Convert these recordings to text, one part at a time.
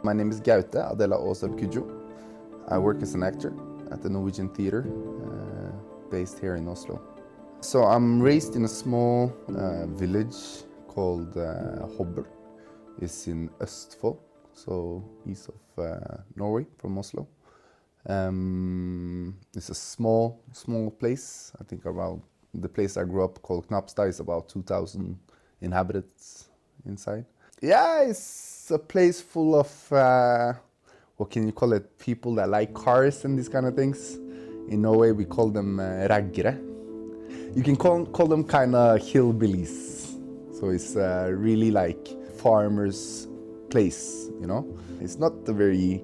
My name is Gaute Adela Åsøl Kujo. I work as an actor at the Norwegian Theater, based here in Oslo. So I'm raised in a small village called Hobøl. It's in Østfold, so east of Norway from Oslo. It's a small place. I think around the place I grew up called Knapstad is about 2,000 inhabitants inside. Yeah, it's a place full of, what can you call it, people that like cars and these kind of things. In Norway we call them raggere. You can call them kind of hillbillies. So it's really like farmers' place, you know. It's not a very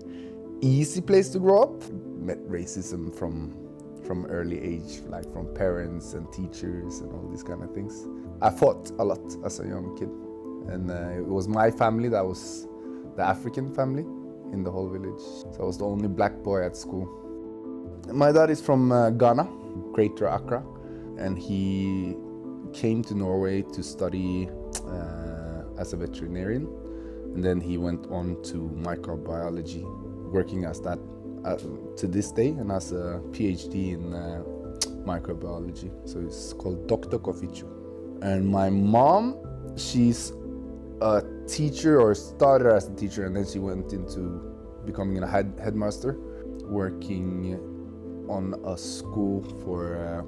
easy place to grow up. Met racism from early age, like from parents and teachers and all these kind of things. I fought a lot as a young kid. And it was my family that was the African family in the whole village. So I was the only black boy at school. My dad is from Ghana, Greater Accra, and he came to Norway to study as a veterinarian. And then he went on to microbiology, working as that to this day, and as a PhD in microbiology. So it's called Dr. Kofichu. And my mom, she's a teacher, or started as a teacher, and then she went into becoming a headmaster, working on a school for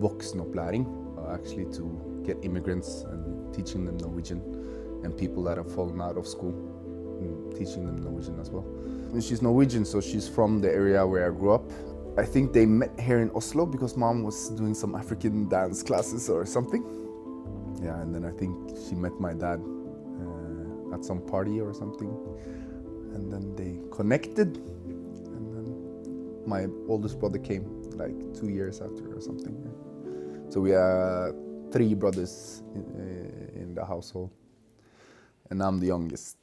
voksenopplæring, actually to get immigrants and teaching them Norwegian, and people that have fallen out of school, and teaching them Norwegian as well. And she's Norwegian, so she's from the area where I grew up. I think they met here in Oslo because mom was doing some African dance classes or something. Yeah, and then I think she met my dad at some party or something, and then they connected, and then my oldest brother came like 2 years after or something. Yeah. So we are 3 brothers in the household, and I'm the youngest.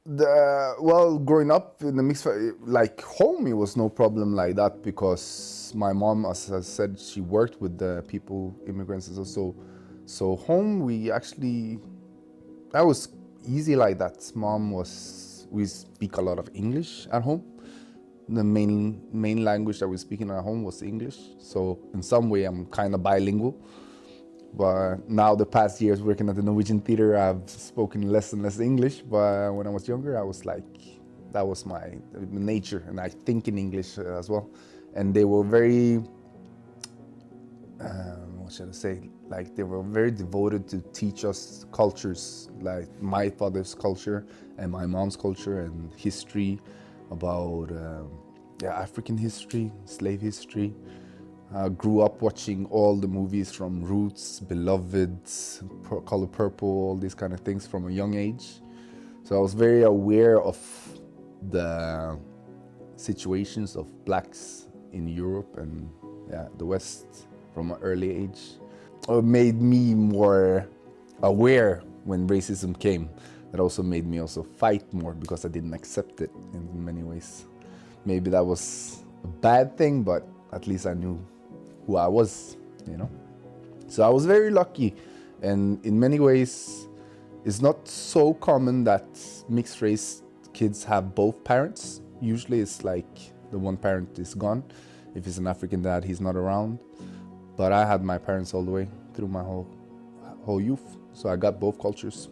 Well, growing up in the mixed, like home, it was no problem like that because my mom, as I said, she worked with the people, immigrants and so home we actually, that was easy like that. We speak a lot of English at home. The main language that we speak in at home was English. So in some way I'm kind of bilingual. But now the past years working at the Norwegian Theater, I've spoken less and less English. But when I was younger, I was like, that was my nature, and I think in English as well. And they were very, what should I say? Like they were very devoted to teach us cultures, like my father's culture and my mom's culture and history about African history, slave history. Grew up watching all the movies from Roots, Beloved, Color Purple, all these kind of things from a young age. So I was very aware of the situations of blacks in Europe and the West from an early age. It made me more aware when racism came. It also made me also fight more because I didn't accept it in many ways. Maybe that was a bad thing, but at least I knew who I was, you know. So I was very lucky, and in many ways it's not so common that mixed race kids have both parents. Usually it's like the one parent is gone. If it's an African dad, he's not around. But I had my parents all the way through my whole youth, so I got both cultures.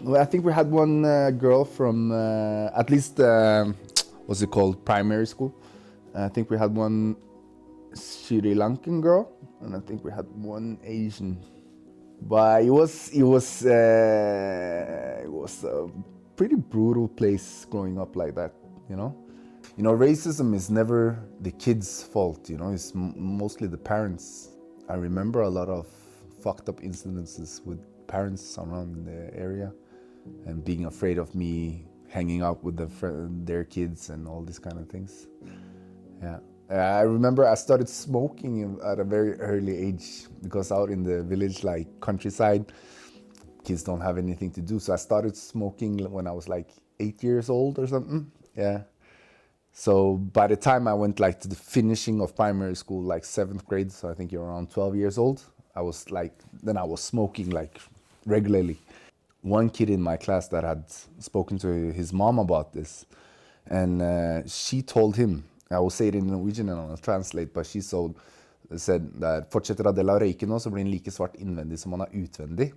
Well, I think we had one girl from at least what's it called, primary school. I think we had one Sri Lankan girl, and I think we had one Asian. But it was a pretty brutal place growing up like that, you know. You know, racism is never the kid's fault, you know. It's mostly the parents. I remember a lot of fucked up incidences with parents around the area, and being afraid of me hanging out with their kids and all these kind of things. Yeah. I remember I started smoking at a very early age because out in the village, like countryside, kids don't have anything to do. So I started smoking when I was like 8 years old or something. Yeah. So by the time I went like to the finishing of primary school, like 7th grade, so I think you're around 12 years old, I was smoking like regularly. one kid in my class that had spoken to his mom about this, and she told him, I will say it in Norwegian and I'll translate, but she said that fortsetter Adela å røyke nå, så blir han like svart innvendig som han er utvendig.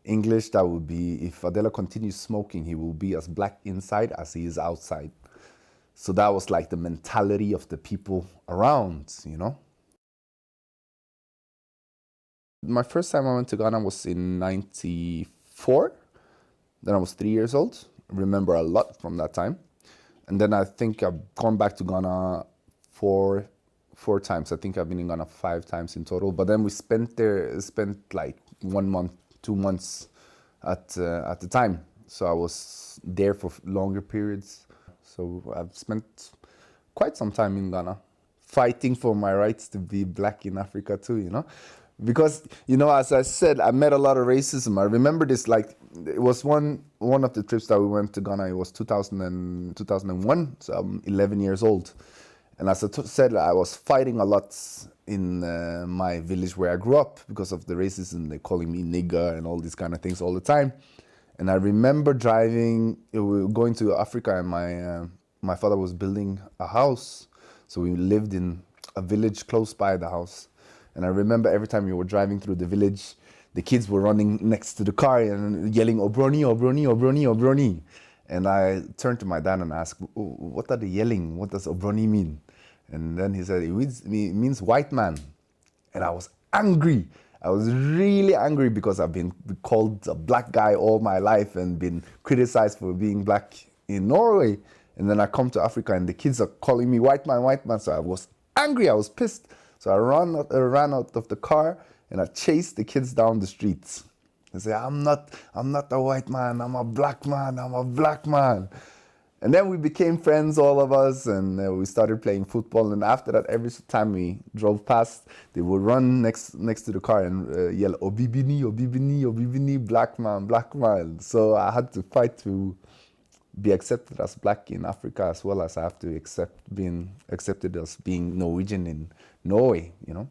English, that would be, if Adela continues smoking, he will be as black inside as he is outside. So that was like the mentality of the people around, you know. My first time I went to Ghana was in 94. Then I was 3 years old. I remember a lot from that time. And then I think I've gone back to Ghana four times. I think I've been in Ghana 5 times in total. But then we spent like 1 month, 2 months at the time. So I was there for longer periods. So I've spent quite some time in Ghana, fighting for my rights to be black in Africa too, you know? Because, you know, as I said, I met a lot of racism. I remember this, like, it was one of the trips that we went to Ghana. It was 2001, so I'm 11 years old. And as I said, I was fighting a lot in my village where I grew up because of the racism. They're calling me nigger and all these kind of things all the time. And I remember we were going to Africa, and my father was building a house. So we lived in a village close by the house. And I remember every time we were driving through the village, the kids were running next to the car and yelling, "Obroni, Obroni, Obroni, Obroni." And I turned to my dad and asked, "What are they yelling? What does Obroni mean?" And then he said, it means white man. And I was angry. I was really angry because I've been called a black guy all my life and been criticized for being black in Norway. And then I come to Africa and the kids are calling me white man, white man. So I was angry, I was pissed. So I ran out of the car and I chased the kids down the streets. I said, I'm not a white man, I'm a black man, I'm a black man. And then we became friends, all of us, and we started playing football. And after that, every time we drove past, they would run next to the car and yell, "Obibini, Obibini, Obibini, black man, black man." So I had to fight to be accepted as black in Africa, as well as I have to being accepted as being Norwegian in Norway, you know.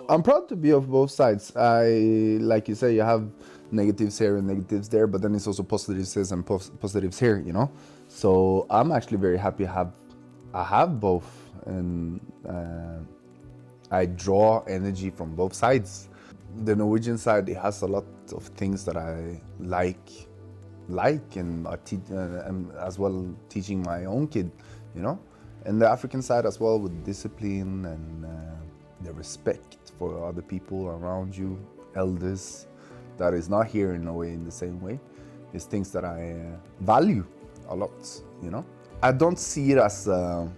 I'm proud to be of both sides. Like you say, you have negatives here and negatives there, but then it's also positives and positives here, you know. So I'm actually very happy I have both, and I draw energy from both sides. The Norwegian side, it has a lot of things that I like, and as well teaching my own kid, you know. And the African side as well, with discipline and the respect for other people around you, elders, that is not here in Norway in the same way. It's things that I value a lot, you know. I don't see it as a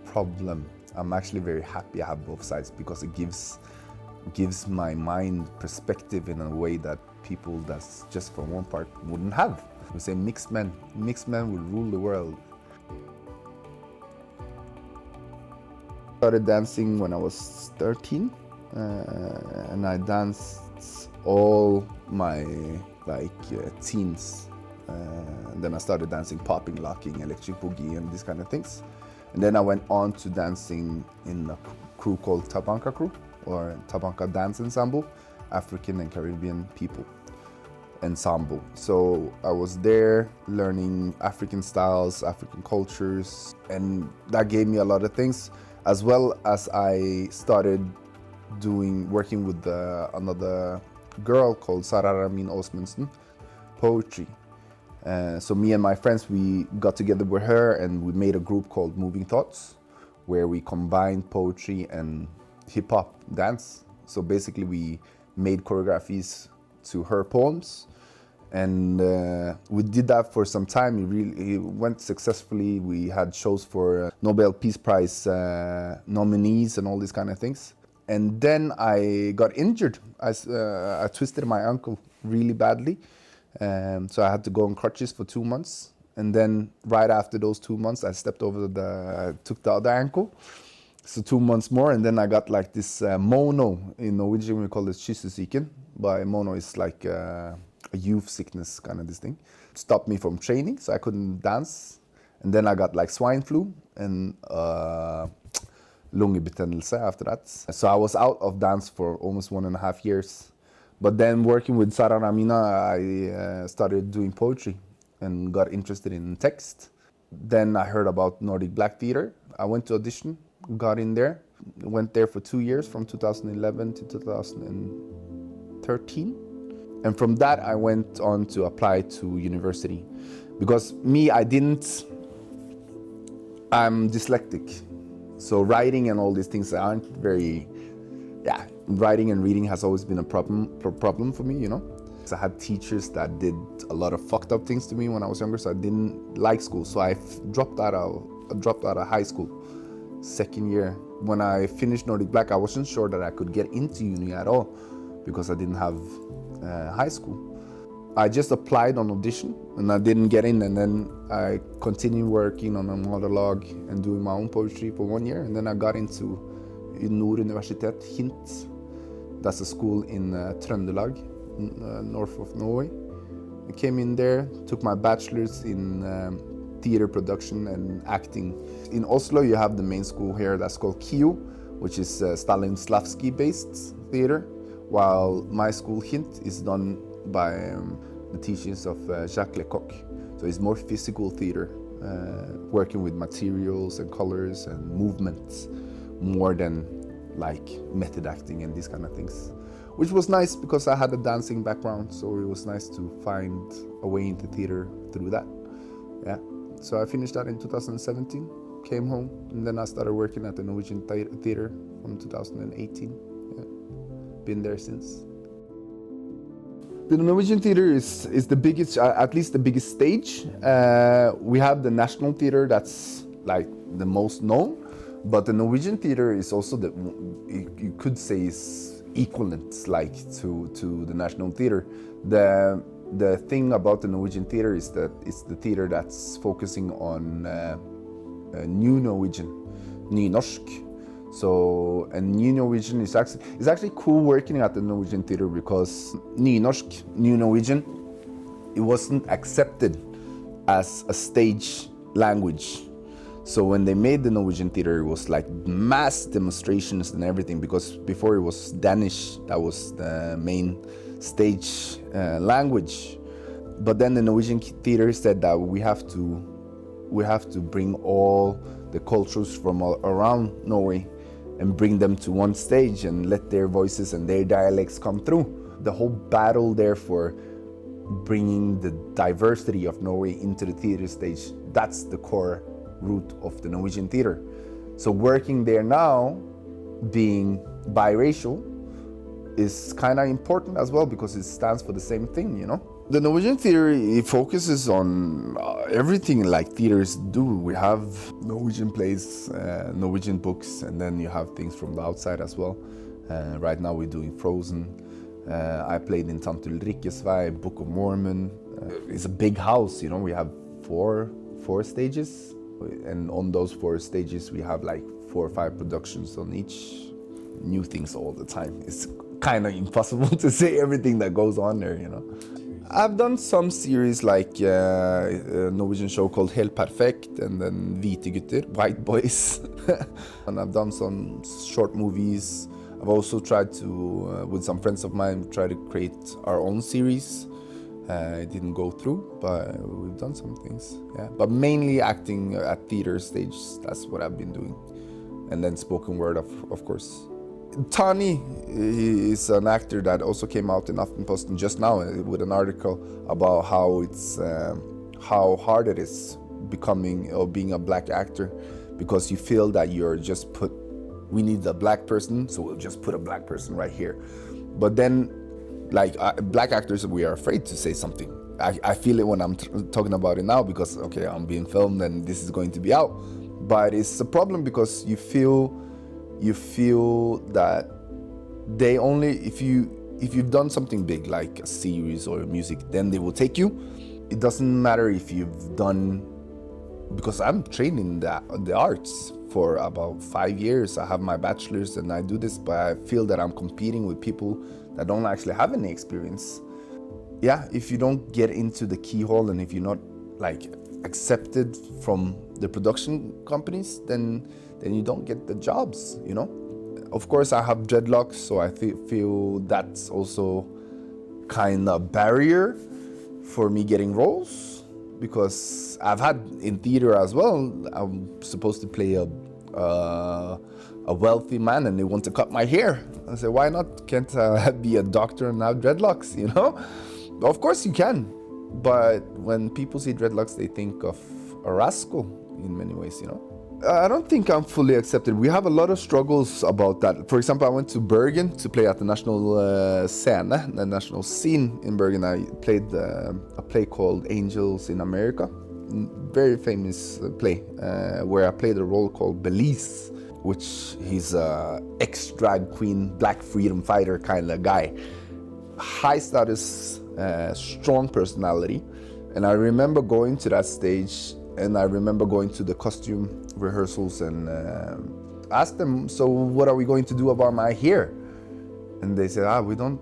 problem. I'm actually very happy I have both sides, because it gives my mind perspective in a way that people that's just from one part wouldn't have. We say mixed men will rule the world. I started dancing when I was 13, and I danced all my teens. Then I started dancing popping, locking, electric boogie, and these kind of things. And then I went on to dancing in a crew called Tabanka Crew, or Tabanka Dance Ensemble, African and Caribbean people ensemble. So I was there learning African styles, African cultures, and that gave me a lot of things. As well as I started working with another girl called Sarah Ramin Osmundsen, poetry. So me and my friends, we got together with her and we made a group called Moving Thoughts, where we combined poetry and hip-hop dance. So basically we made choreographies to her poems, and we did that for some time. It went successfully. We had shows for Nobel Peace Prize nominees and all these kind of things. And then I got injured. I twisted my ankle really badly. So I had to go on crutches for 2 months. And then right after those 2 months, I took the other ankle. So 2 months more, and then I got like this mono. In Norwegian we call it kyssesyken, but mono is like a youth sickness kind of this thing. It stopped me from training, so I couldn't dance. And then I got like swine flu and lungebetennelse after that. So I was out of dance for almost 1.5 years. But then working with Sara Ramina, I started doing poetry and got interested in text. Then I heard about Nordic Black Theater. I went to audition, got in there, went there for 2 years from 2011 to 2013. And from that, I went on to apply to university. Because I'm dyslexic. So writing and all these things aren't very, writing and reading has always been a problem for me, you know. So I had teachers that did a lot of fucked up things to me when I was younger, so I didn't like school. So I dropped out of high school, second year. When I finished Nordic Black, I wasn't sure that I could get into uni at all because I didn't have high school. I just applied on audition and I didn't get in, and then I continued working on a monologue and doing my own poetry for 1 year, and then I got into Universitet Hint. That's a school in Trøndelag, north of Norway. I came in there, took my bachelor's in theater production and acting. In Oslo, you have the main school here that's called KIO, which is Stanislavski-based theater, while my school Hint is done by the teachings of Jacques Lecoq. So it's more physical theater, working with materials and colors and movements, more than like method acting and these kind of things. Which was nice because I had a dancing background, so it was nice to find a way into theater through that. Yeah. So I finished that in 2017, came home, and then I started working at the Norwegian Theater from 2018. Yeah. Been there since. The Norwegian Theater is the biggest, at least the biggest stage. We have the National Theatre that's like the most known, but the Norwegian Theater is also you could say is equivalent like to the National Theatre. The thing about the Norwegian Theatre is that it's the theatre that's focusing on New Norwegian, nynorsk. So, and New Norwegian is actually cool working at the Norwegian Theatre because nynorsk, New Norwegian, it wasn't accepted as a stage language. So when they made the Norwegian Theatre, it was like mass demonstrations and everything, because before it was Danish, that was the main stage language. But then the Norwegian Theatre said that we have to bring all the cultures from all around Norway and bring them to one stage and let their voices and their dialects come through. The whole battle there for bringing the diversity of Norway into the theatre stage, that's the core root of the Norwegian Theatre. So working there now, being biracial, is kind of important as well because it stands for the same thing, you know? The Norwegian Theatre, it focuses on everything like theatres do. We have Norwegian plays, Norwegian books, and then you have things from the outside as well. Right now we're doing Frozen. I played in Tante Ulrikkes Vei, Book of Mormon. It's a big house, you know, we have four stages. And on those 4 stages, we have like 4 or 5 productions on each. New things all the time. It's kind of impossible to say everything that goes on there, you know. I've done some series like a Norwegian show called Helt Perfekt, and then Hvite gutter, White Boys. And I've done some short movies. I've also tried to, with some friends of mine, try to create our own series. It didn't go through, but we've done some things. Yeah, but mainly acting at theater stage. That's what I've been doing, and then spoken word, of course. Tani is an actor that also came out in Aftenposten just now with an article about how hard it is becoming or being a black actor, because you feel that we need a black person, so we'll just put a black person right here. But then, like black actors, we are afraid to say something. I feel it when I'm talking about it now because, okay, I'm being filmed and this is going to be out. But it's a problem because you feel that they only, if you've done something big like a series or music, then they will take you. It doesn't matter if you've done, because I'm trained in the arts for about 5 years. I have my bachelor's and I do this, but I feel that I'm competing with people that don't actually have any experience. Yeah, if you don't get into the keyhole and if you're not like accepted from the production companies, then you don't get the jobs, you know? Of course, I have dreadlocks, so I feel that's also kind of barrier for me getting roles, because I've had in theater as well, I'm supposed to play a wealthy man and they want to cut my hair. I say, why not? Can't be a doctor and have dreadlocks, you know? Of course you can, but when people see dreadlocks, they think of a rascal in many ways, you know? I don't think I'm fully accepted. We have a lot of struggles about that. For example, I went to Bergen to play at the national scene, the national scene in Bergen. I played a play called Angels in America. Very famous play, where I played a role called Belize, which he's a ex-drag queen, black freedom fighter kind of guy. High status, strong personality. And I remember going to that stage, and I remember going to the costume rehearsals and asked them, so what are we going to do about my hair? And they said, we don't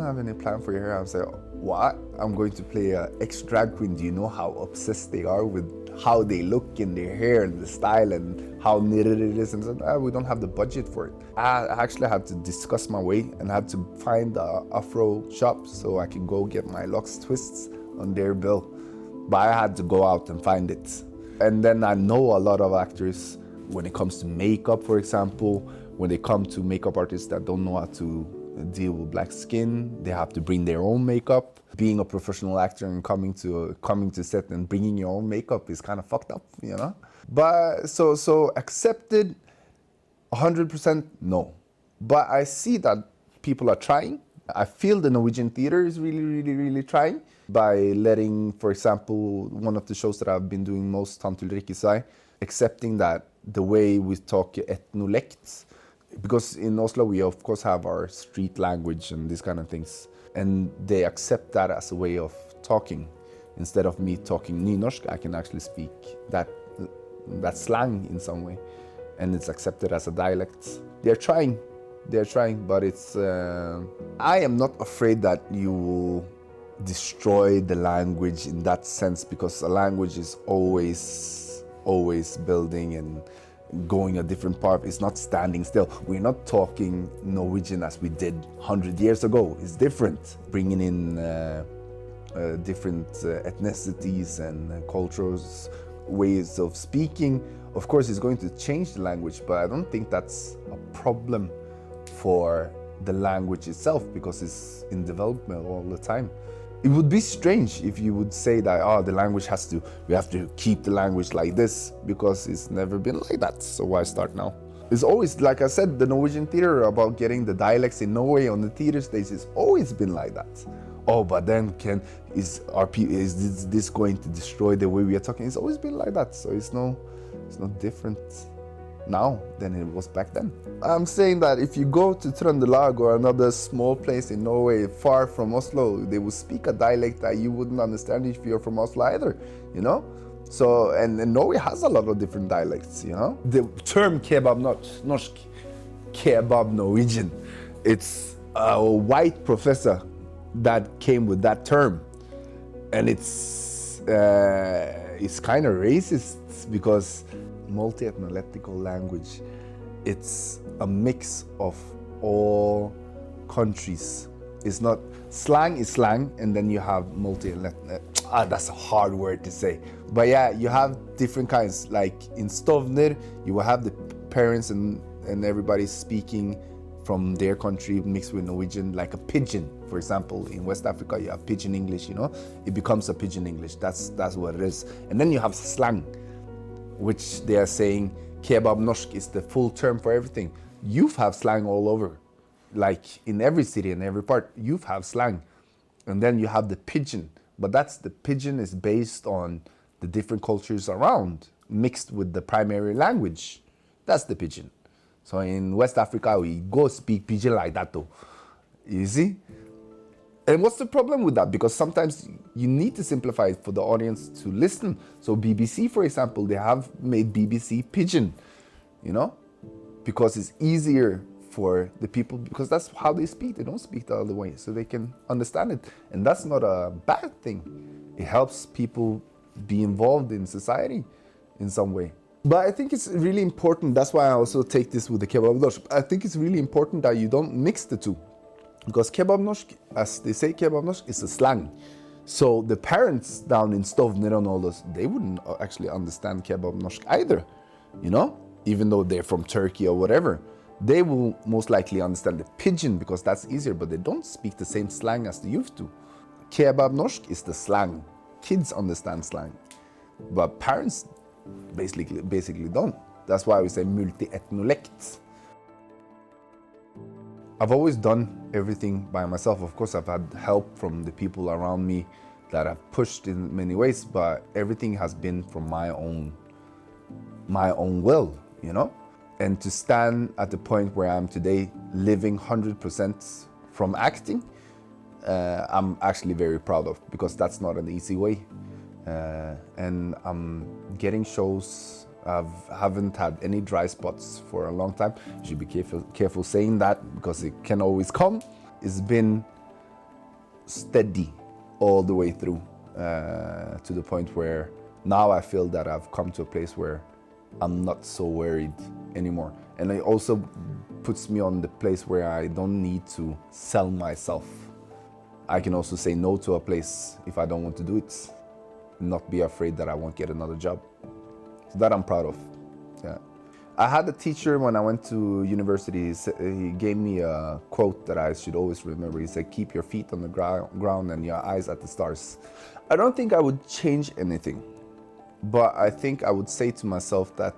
have any plan for your hair. I said, what? I'm going to play an ex-drag queen. Do you know how obsessed they are with how they look in their hair and the style and how knitted it is? And said, we don't have the budget for it. I actually had to discuss my way and had to find a afro shop so I can go get my locks twists on their bill. But I had to go out and find it. And then I know a lot of actors, when it comes to makeup, for example, when they come to makeup artists that don't know how to deal with black skin, they have to bring their own makeup. Being a professional actor and coming to set and bringing your own makeup is kind of fucked up, you know? But so accepted 100%, no. But I see that people are trying. I feel the Norwegian Theater is really trying by letting, for example, one of the shows that I've been doing most, Tantul Rikkisai, accepting that the way we talk ethnolect, because in Oslo we of course have our street language and these kind of things, and they accept that as a way of talking. Instead of me talking nynorsk, I can actually speak that slang in some way, and it's accepted as a dialect. They're trying, but it's I am not afraid that you will destroy the language in that sense, because a language is always building and going a different path. It's not standing still. We're not talking Norwegian as we did 100 years ago. It's different, bringing in different ethnicities and cultures, ways of speaking. Of course, it's going to change the language, but I don't think that's a problem for the language itself, because it's in development all the time. It would be strange if you would say that, the language we have to keep the language like this, because it's never been like that, so why start now? It's always, like I said, the Norwegian Theater, about getting the dialects in Norway on the theater stage, it's always been like that. But then is this going to destroy the way we are talking? It's always been like that, so it's no different now than it was back then. I'm saying that if you go to Trøndelag or another small place in Norway far from Oslo, they will speak a dialect that you wouldn't understand if you're from Oslo either, you know? So, and Norway has a lot of different dialects, you know? The term kebab norsk, kebab Norwegian, it's a white professor that came with that term. And it's kind of racist, because multi-ethnoletical language, it's a mix of all countries. It's not, slang is slang, and then you have that's a hard word to say. But yeah, you have different kinds. Like in Stovner, you will have the parents and everybody speaking from their country mixed with Norwegian, like a pidgin, for example. In West Africa, you have pidgin English, you know? It becomes a pidgin English, that's what it is. And then you have slang, which they are saying kebab norsk is the full term for everything. Youth have slang all over. Like in every city and every part, youth have slang. And then you have the pidgin, but the pidgin is based on the different cultures around, mixed with the primary language. That's the pidgin. So in West Africa, we go speak pidgin like that though. You see? And what's the problem with that? Because sometimes you need to simplify it for the audience to listen. So BBC, for example, they have made BBC Pidgin, you know, because it's easier for the people, because that's how they speak. They don't speak the other way, so they can understand it. And that's not a bad thing. It helps people be involved in society. in some way. But I think it's really important, that's why I also take this with the kebab norsk. I think it's really important that you don't mix the two. Because kebab norsk, as they say, kebab norsk is a slang. So the parents down in Stovner and all this, they wouldn't actually understand kebab norsk either, you know? Even though they're from Turkey or whatever. They will most likely understand the pidgin because that's easier, but they don't speak the same slang as the youth do. Kebab norsk is the slang. Kids understand slang, but parents basically don't. That's why we say multi-etnolekt. I've always done everything by myself. Of course, I've had help from the people around me that have pushed in many ways, but everything has been from my own will, you know? And to stand at the point where I'm today, living 100% from acting, I'm actually very proud of, because that's not an easy way. And I'm getting shows. I haven't had any dry spots for a long time. You should be careful saying that, because it can always come. It's been steady all the way through, to the point where now I feel that I've come to a place where I'm not so worried anymore. And it also puts me on the place where I don't need to sell myself. I can also say no to a place if I don't want to do it, and not be afraid that I won't get another job. So that I'm proud of. Yeah. I had a teacher when I went to university. He gave me a quote that I should always remember. He said, "Keep your feet on the ground and your eyes at the stars." I don't think I would change anything, but I think I would say to myself that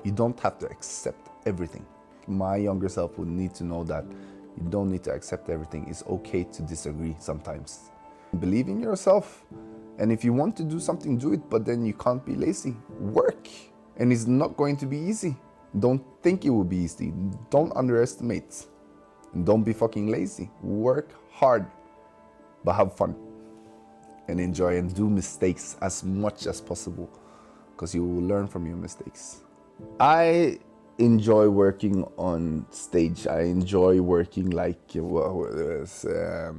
you don't have to accept everything. My younger self would need to know that you don't need to accept everything. It's okay to disagree sometimes. Believe in yourself. And if you want to do something, do it, but then you can't be lazy. Work. And it's not going to be easy. Don't think it will be easy. Don't underestimate. And don't be fucking lazy. Work hard, but have fun. And enjoy and do mistakes as much as possible, because you will learn from your mistakes. I enjoy working on stage. I enjoy working like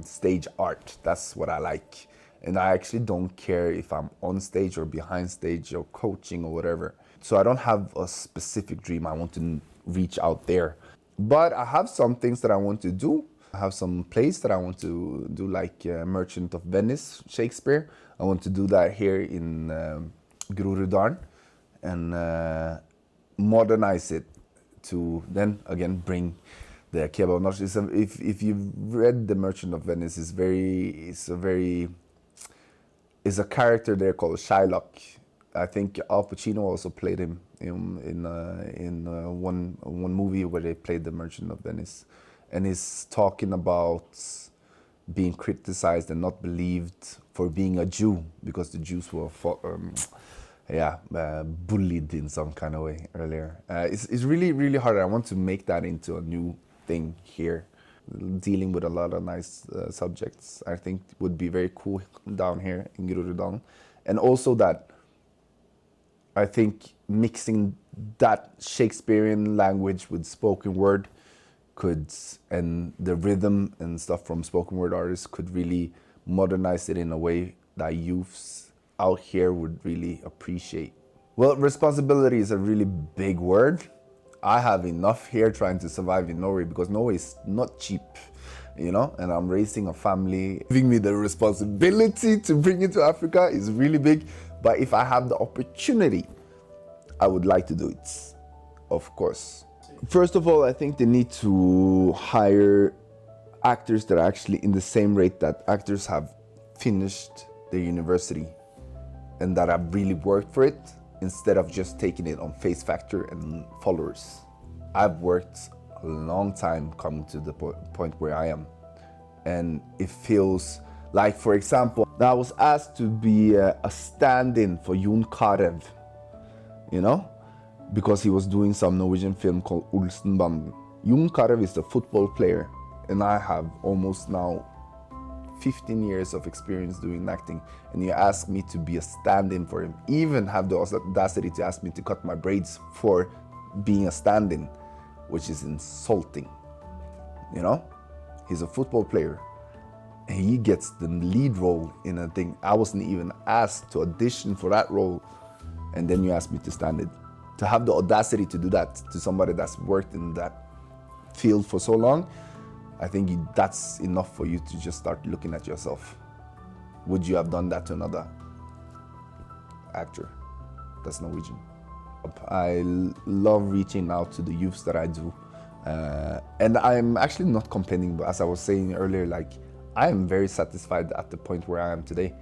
stage art. That's what I like. And I actually don't care if I'm on stage or behind stage or coaching or whatever. So I don't have a specific dream I want to reach out there. But I have some things that I want to do. I have some plays that I want to do, like Merchant of Venice, Shakespeare. I want to do that here in Groruddalen and modernize it to then again bring the kebab norsk. If you've read The Merchant of Venice, it's a character there called Shylock. I think Al Pacino also played him in one movie where they played The Merchant of Venice. And he's talking about being criticized and not believed for being a Jew, because the Jews were bullied in some kind of way earlier. It's really, really hard. I want to make that into a new thing here. Dealing with a lot of nice subjects, I think would be very cool down here in Groruddalen. And also that I think mixing that Shakespearean language with spoken word and the rhythm and stuff from spoken word artists could really modernize it in a way that youths out here would really appreciate. Well, responsibility is a really big word. I have enough here trying to survive in Norway, because Norway is not cheap, you know, and I'm raising a family. Giving me the responsibility to bring it to Africa is really big, but if I have the opportunity, I would like to do it, of course. First of all, I think they need to hire actors that are actually in the same rate that actors have finished their university and that have really worked for it, instead of just taking it on face factor and followers. I've worked a long time coming to the point where I am. And it feels like, for example, I was asked to be a stand-in for Jon Carew, you know, because he was doing some Norwegian film called Olsenbanden. Jon Carew is a football player, and I have almost now 15 years of experience doing acting, and you ask me to be a stand-in for him, even have the audacity to ask me to cut my braids for being a stand-in, which is insulting, you know? He's a football player, and he gets the lead role in a thing. I wasn't even asked to audition for that role, and then you ask me to stand it. To have the audacity to do that to somebody that's worked in that field for so long, I think that's enough for you to just start looking at yourself. Would you have done that to another actor that's Norwegian? I love reaching out to the youths that I do. And I'm actually not complaining, but as I was saying earlier, like, I am very satisfied at the point where I am today.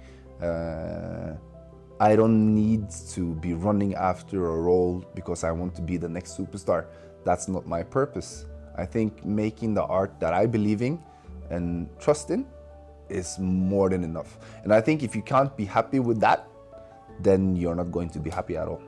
I don't need to be running after a role because I want to be the next superstar. That's not my purpose. I think making the art that I believe in and trust in is more than enough. And I think if you can't be happy with that, then you're not going to be happy at all.